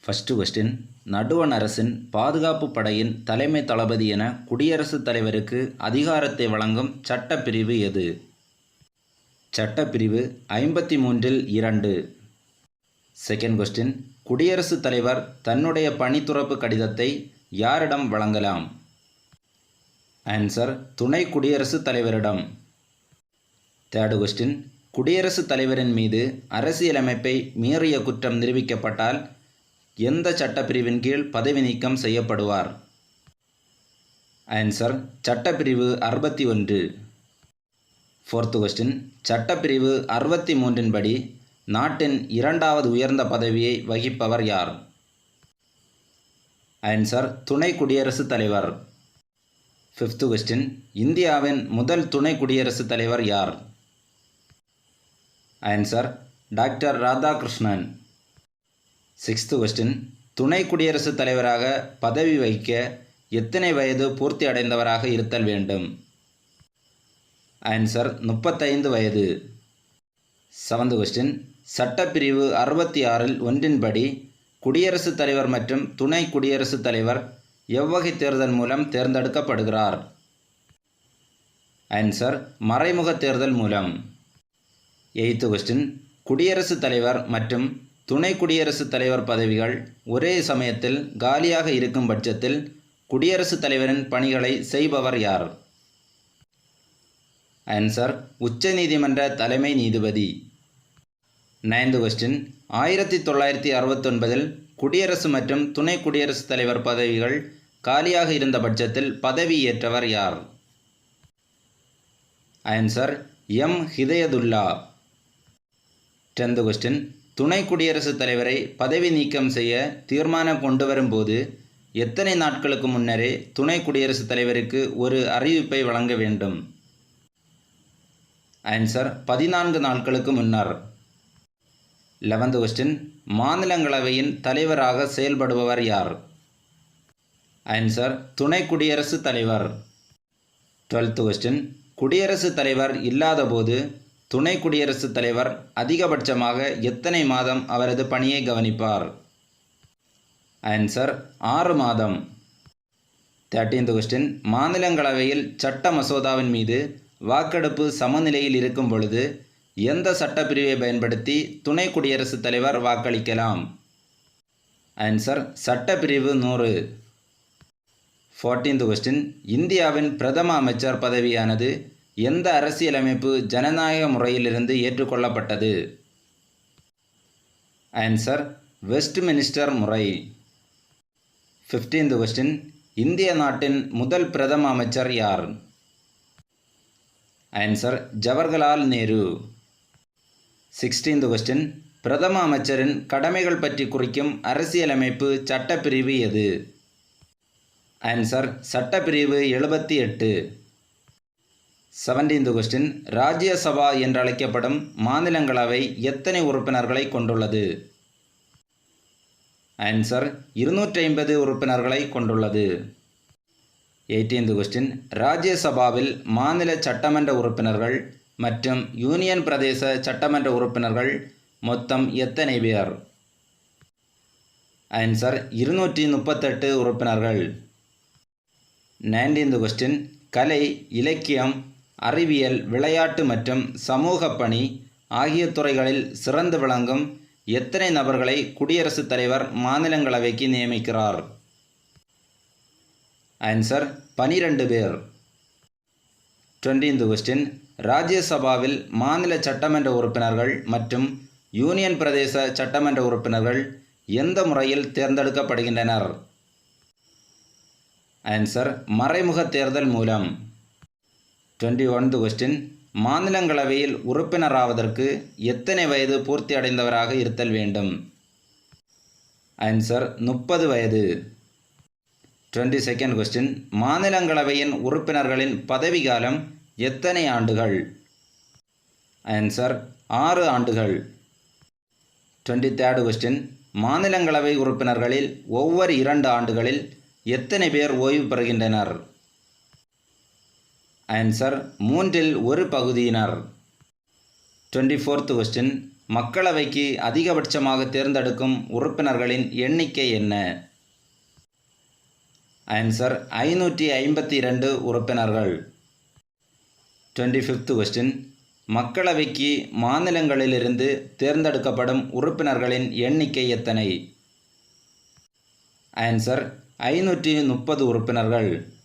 First question, நடுவண் அரசின் பாதுகாப்பு படையின் தலைமை தளபதி என குடியரசுத் தலைவருக்கு அதிகாரத்தை வழங்கும் சட்டப்பிரிவு எது? சட்டப்பிரிவு 53(2). செகண்ட் கொஸ்டின், குடியரசுத் தலைவர் தன்னுடைய பணித்துறப்பு கடிதத்தை யாரிடம் வழங்கலாம்? ஆன்சர், துணை குடியரசுத் தலைவரிடம். தேர்டு கொஸ்டின், குடியரசுத் தலைவரின் மீது அரசியலமைப்பை மீறிய குற்றம் நிரூபிக்கப்பட்டால் எந்த சட்டப்பிரிவின் கீழ் பதவி நீக்கம் செய்யப்படுவார்? ஆன்சர், சட்டப்பிரிவு 61. ஃபோர்த்து கொஸ்டின், சட்டப்பிரிவு 63 படி நாட்டின் இரண்டாவது உயர்ந்த பதவியை வகிப்பவர் யார்? ஆன்சர், துணை குடியரசுத் தலைவர். ஃபிஃப்த்து கொஸ்டின், இந்தியாவின் முதல் துணை குடியரசுத் தலைவர் யார்? Answer, doctor Radhakrishnan. Sixth question, துணை குடியரசுத் தலைவராக பதவி வகிக்க எத்தனை வயது பூர்த்தி அடைந்தவராக இருத்தல் வேண்டும்? ஆன்சர், 35 வயது. செவன்த் கொஸ்டின், சட்டப்பிரிவு 66 ஒன்றின்படி குடியரசுத் தலைவர் மற்றும் துணை குடியரசுத் தலைவர் எவ்வகை தேர்தல் மூலம் தேர்ந்தெடுக்கப்படுகிறார்? ஆன்சர், மறைமுக தேர்தல் மூலம். எய்த்து கொஸ்டின், குடியரசுத் தலைவர் மற்றும் துணை குடியரசுத் தலைவர் பதவிகள் ஒரே சமயத்தில் காலியாக இருக்கும் பட்சத்தில் குடியரசுத் தலைவரின் பணிகளை செய்பவர் யார்? ஆன்சர், உச்சநீதிமன்ற தலைமை நீதிபதி. நைன்த் கொஸ்டின், 1969 குடியரசு மற்றும் துணை குடியரசுத் தலைவர் பதவிகள் காலியாக இருந்த பட்சத்தில் பதவி ஏற்றவர் யார்? Answer, M. Hidayatullah. Tenth question, துணை குடியரசுத் தலைவரை பதவி நீக்கம் செய்ய தீர்மானம் கொண்டு வரும்போது எத்தனை நாட்களுக்கு முன்னரே துணை குடியரசுத் தலைவருக்கு ஒரு அறிவிப்பை வழங்க வேண்டும்? ஆன்சர், 14 நாட்களுக்கு முன்னர். 11th கொஸ்டின், மாநிலங்களவையின் தலைவராக செயல்படுபவர் யார்? ஆன்சர், துணை குடியரசுத் தலைவர். 12th கொஸ்டின், குடியரசுத் தலைவர் இல்லாதபோது துணை குடியரசுத் தலைவர் அதிகபட்சமாக எத்தனை மாதம் அவரது பணியை கவனிப்பார்? ஆன்சர், 6 மாதம். 13th கொஸ்டின், மாநிலங்களவையில் சட்ட மசோதாவின் மீது வாக்கெடுப்பு சமநிலையில் இருக்கும் பொழுது எந்த சட்டப்பிரிவை பயன்படுத்தி துணை குடியரசுத் தலைவர் வாக்களிக்கலாம்? ஆன்சர், சட்டப்பிரிவு 100. 14th கொஸ்டின், இந்தியாவின் பிரதம அமைச்சர் பதவியானது எந்த அரசியலமைப்பு ஜனநாயக முறையிலிருந்து ஏற்றுக்கொள்ளப்பட்டது? ஆன்சர், வெஸ்ட்மினிஸ்டர் முறை. 15th கொஸ்டின், இந்திய நாட்டின் முதல் பிரதம அமைச்சர் யார்? Answer, Jawaharlal Nehru. 16th question, பிரதம அமைச்சரின் கடமைகள் பற்றி குறிக்கும் அரசியலமைப்பு சட்டப்பிரிவு எது? ஆன்சர், சட்டப்பிரிவு 78. 17th கொஸ்டின், ராஜ்யசபா என்றழைக்கப்படும் மாநிலங்களவை எத்தனை உறுப்பினர்களை கொண்டுள்ளது? ஆன்சர், 250 உறுப்பினர்களை கொண்டுள்ளது. 18th கொஸ்டின், ராஜ்யசபாவில் மாநில சட்டமன்ற உறுப்பினர்கள் மற்றும் யூனியன் பிரதேச சட்டமன்ற உறுப்பினர்கள் மொத்தம் எத்தனை பேர்? ஆன்சர், 238 உறுப்பினர்கள். 19th கொஸ்டின், கலை, இலக்கியம், அறிவியல், விளையாட்டு மற்றும் சமூக பணி ஆகிய துறைகளில் சிறந்து விளங்கும் எத்தனை நபர்களை குடியரசுத் தலைவர் மாநிலங்களவைக்கு நியமிக்கிறார்? ஆன்சர், 12 பேர். 20th கொஸ்டின், ராஜ்யசபாவில் மாநில சட்டமன்ற உறுப்பினர்கள் மற்றும் யூனியன் பிரதேச சட்டமன்ற உறுப்பினர்கள் எந்த முறையில் தேர்ந்தெடுக்கப்படுகின்றனர்? ஆன்சர், மறைமுக தேர்தல் மூலம். 21th கொஸ்டின், மாநிலங்களவையில் உறுப்பினராவதற்கு எத்தனை வயது பூர்த்தி அடைந்தவராக இருத்தல் வேண்டும்? ஆன்சர், 30 வயது. 22nd கொஸ்டின், மாநிலங்களவையின் உறுப்பினர்களின் பதவிக்காலம் எத்தனை ஆண்டுகள்? ஆன்சர், 6 ஆண்டுகள். 23rd கொஸ்டின், மாநிலங்களவை உறுப்பினர்களில் ஒவ்வொரு 2 ஆண்டுகளில் எத்தனை பேர் ஓய்வு பெறுகின்றனர்? ஆன்சர், 1/3 பகுதியினர். 24th கொஸ்டின், மக்களவைக்கு அதிகபட்சமாக தேர்ந்தெடுக்கும் உறுப்பினர்களின் எண்ணிக்கை என்ன? ஆன்சர் 552 உறுப்பினர்கள். 25th question. மக்களவைக்கு மாநிலங்களிலிருந்து தேர்ந்தெடுக்கப்படும் உறுப்பினர்களின் எண்ணிக்கை எத்தனை? ஆன்சர் 530 உறுப்பினர்கள்.